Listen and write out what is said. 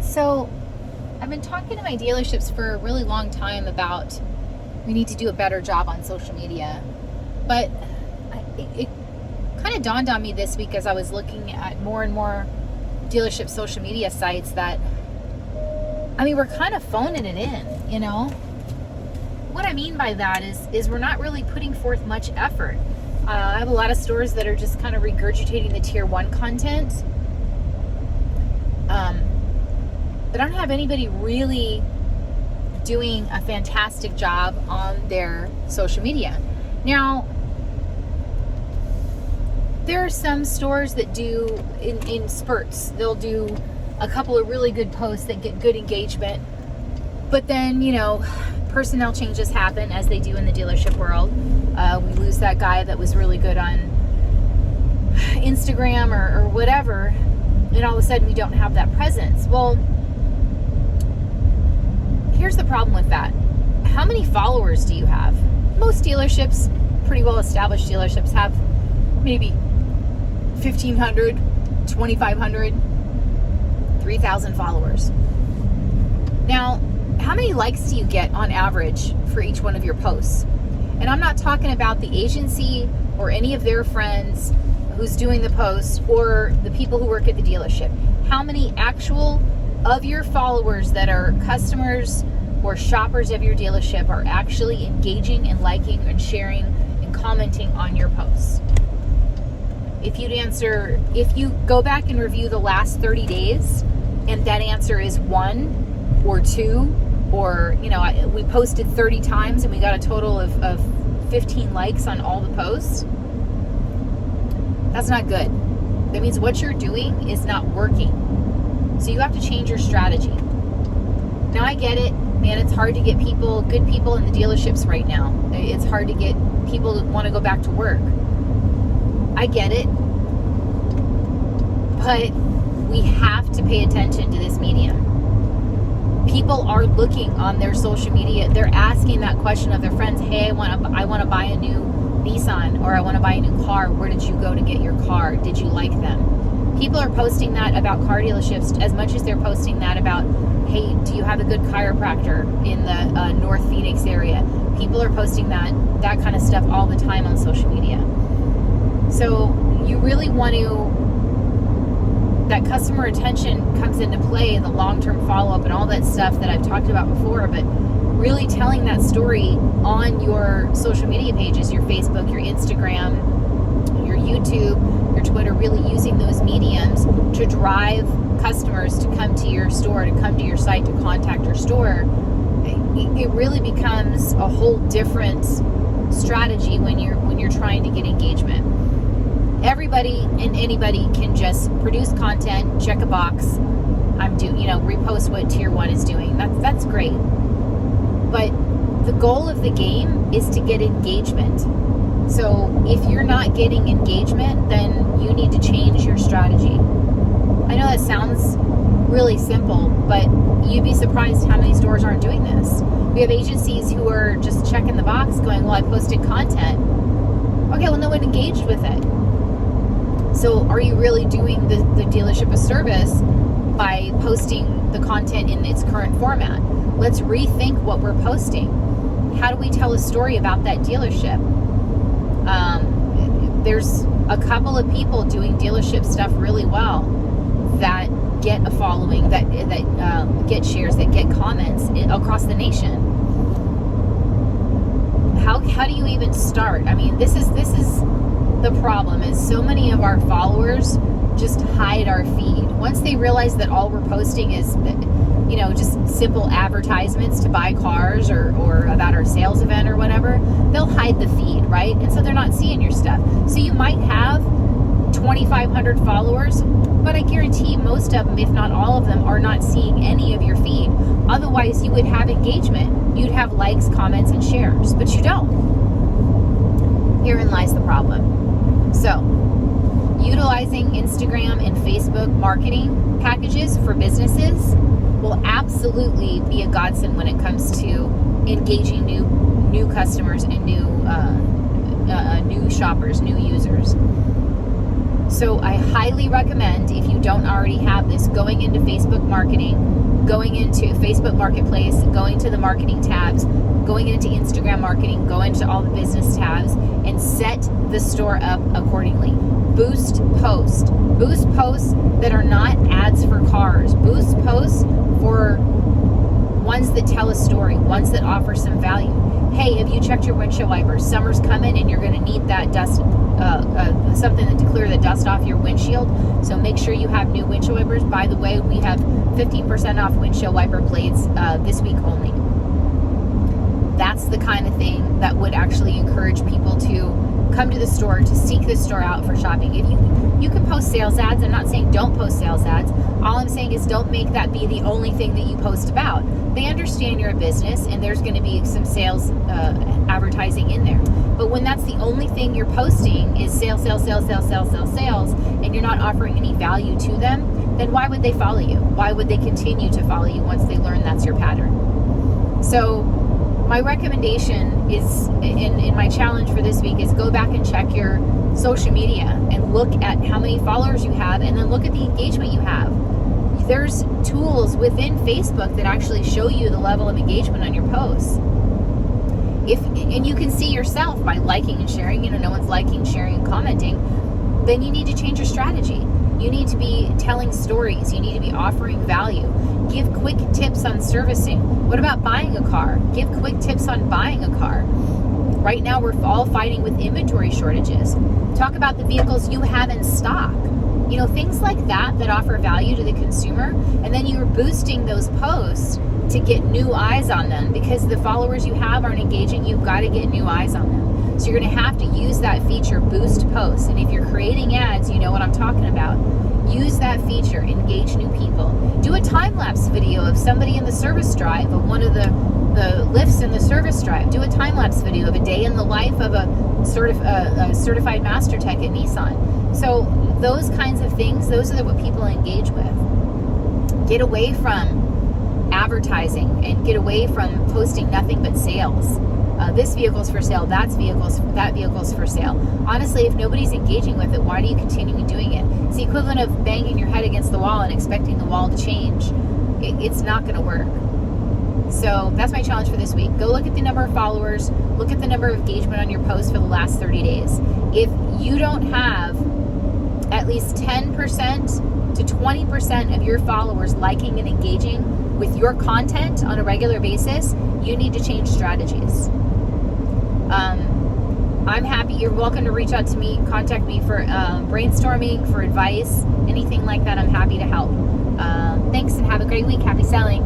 So I've been talking to my dealerships for a really long time about we need to do a better job on social media. But it kind of dawned on me this week as I was looking at more and more dealership social media sites that, we're kind of phoning it in, you know? What I mean by that is we're not really putting forth much effort. I have a lot of stores that are just kind of regurgitating the tier 1 content. But I don't have anybody really doing a fantastic job on their social media. Now, there are some stores that do in spurts. They'll do a couple of really good posts that get good engagement. But then, personnel changes happen as they do in the dealership world. We lose that guy that was really good on Instagram or whatever, and all of a sudden we don't have that presence. Well, here's the problem with that. How many followers do you have? Most dealerships, pretty well established dealerships, have maybe 1,500, 2,500, 3,000 followers. Now, how many likes do you get on average for each one of your posts? And I'm not talking about the agency or any of their friends who's doing the posts or the people who work at the dealership. How many actual of your followers that are customers or shoppers of your dealership are actually engaging and liking and sharing and commenting on your posts? If you go back and review the last 30 days and that answer is 1 or 2, or we posted 30 times and we got a total of 15 likes on all the posts, that's not good. That means what you're doing is not working. So you have to change your strategy. Now, I get it, man. It's hard to get good people in the dealerships right now. It's hard to get people that want to go back to work. I get it. But we have to pay attention to this medium. People are looking on their social media. They're asking that question of their friends. Hey, I want to buy a new Nissan, or I want to buy a new car. Where did you go to get your car? Did you like them? People are posting that about car dealerships as much as they're posting that about, hey, do you have a good chiropractor in the North Phoenix area? People are posting that kind of stuff all the time on social media. So you really want that customer attention comes into play in the long-term follow-up and all that stuff that I've talked about before, but really telling that story on your social media pages, your Facebook, your Instagram, your YouTube, your Twitter, really using those mediums to drive customers to come to your store, to come to your site, to contact your store. It really becomes a whole different strategy when you're trying to get engagement. Everybody and anybody can just produce content, check a box, repost what tier 1 is doing. That's great. But the goal of the game is to get engagement. So if you're not getting engagement, then you need to change your strategy. I know that sounds really simple, but you'd be surprised how many stores aren't doing this. We have agencies who are just checking the box going, well, I posted content. Okay, well, no one engaged with it. So are you really doing the dealership a service by posting the content in its current format? Let's rethink what we're posting. How do we tell a story about that dealership? There's a couple of people doing dealership stuff really well that get a following, that get shares, that get comments across the nation. How do you even start? This is the problem, is so many of our followers just hide our feed. Once they realize that all we're posting is just simple advertisements to buy cars or about our sales event or whatever, they'll hide the feed, right? And so they're not seeing your stuff. So you might have 2,500 followers, but I guarantee most of them, if not all of them, are not seeing any of your feed. Otherwise, you would have engagement. You'd have likes, comments, and shares, but you don't. Herein lies the problem. So, utilizing Instagram and Facebook marketing packages for businesses will absolutely be a godsend when it comes to engaging new customers and new shoppers, new users. So I highly recommend, if you don't already have this, going into Facebook marketing, going into Facebook Marketplace, going to the marketing tabs, going into Instagram marketing, go into all the business tabs, and set the store up accordingly. Boost posts that are not ads for cars. Boost posts for ones that tell a story, ones that offer some value. Hey, have you checked your windshield wipers? Summer's coming and you're going to need that dust, something to clear the dust off your windshield. So make sure you have new windshield wipers. By the way, we have 15% off windshield wiper blades this week only. That's the kind of thing that would actually encourage people to come to the store, to seek the store out for shopping. If you can post sales ads. I'm not saying don't post sales ads. All I'm saying is don't make that be the only thing that you post about. They understand you're a business and there's going to be some sales advertising in there. But when that's the only thing you're posting is sales, and you're not offering any value to them, then why would they follow you? Why would they continue to follow you once they learn that's your pattern? So my recommendation is, in my challenge for this week, is go back and check your social media and look at how many followers you have, and then look at the engagement you have. There's tools within Facebook that actually show you the level of engagement on your posts. And you can see yourself by liking and sharing. No one's liking, sharing, and commenting. Then you need to change your strategy. You need to be telling stories. You need to be offering value. Give quick tips on servicing. What about buying a car? Give quick tips on buying a car. Right now, we're all fighting with inventory shortages. Talk about the vehicles you have in stock. Things like that offer value to the consumer. And then you're boosting those posts to get new eyes on them, because the followers you have aren't engaging. You've got to get new eyes on them. So you're going to have to use that feature, boost posts. And if you're creating ads, you know what I'm talking about. Use that feature, engage new people. Do a time-lapse video of somebody in the service drive, of one of the lifts in the service drive. Do a time-lapse video of a day in the life of a certified master tech at Nissan. So those kinds of things, those are what people engage with. Get away from advertising and get away from posting nothing but sales. This vehicle's for sale, that vehicle's for sale. Honestly, if nobody's engaging with it, why do you continue doing it? It's the equivalent of banging your head against the wall and expecting the wall to change. It's not going to work. So that's my challenge for this week. Go look at the number of followers, look at the number of engagement on your posts for the last 30 days. If you don't have at least 10% to 20% of your followers liking and engaging with your content on a regular basis, you need to change strategies. I'm happy. You're welcome to reach out to me, contact me for brainstorming, for advice, anything like that. I'm happy to help. Thanks and have a great week. Happy selling.